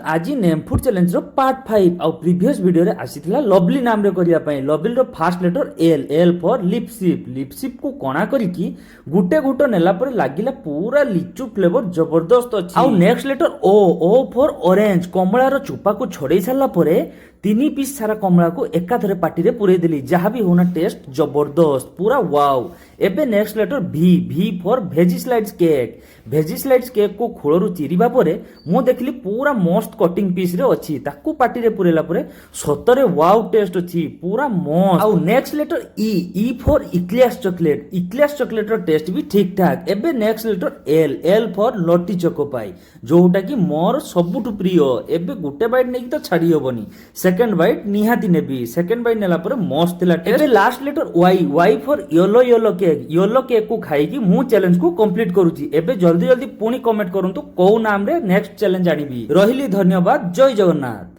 आज name food challenge रो part 5 आउ previous video रे आसीथिला लवली नाम रे करिया पई लवली रो first letter L L for लिपसिप को कोना करी की गुटे गुटो नेला पर लागिला पूरा लिचू फ्लेवर जबरदस्त अछि आउ next letter O O for orange कमला रो चोपा को छोड़े साला परे 3 पीस सारा कमला को एकाथरे पार्टी रे पुरे देली जहा भी होना टेस्ट जबरदस्त पूरा वाओ। एबे नेक्स्ट लेटर भी भी फॉर भेजिस्लाइड्स केक को खोलरू चिरिबा परे मु देखली पूरा मस्त कटिंग पीस रे अछि ताकू पार्टी रे पुरेला परे सतरे वाओ टेस्ट अछि पूरा मस्त। आउ next letter E for Eclairs chocolate रो टेस्ट भी ठीक ठाक। एबे नेक्स्ट लेटर एल फॉर लटी चोको पाई जोटा की मोर सबुठु प्रिय। एबे गुटे बाइट नेकी तो छाड़ी होबनी सेकंड बाइट निहाती नेबी सेकंड बाइट नेला पर मस्त थिला टेस्ट। एबे last letter Y for yellow cake को खाई की मु चैलेंज को कंप्लीट करूची। एबे जल्दी पुणी कमेंट करंतु को नाम रे नेक्स्ट चैलेंज आनिबी। रहिली धन्यवाद जय जगन्नाथ।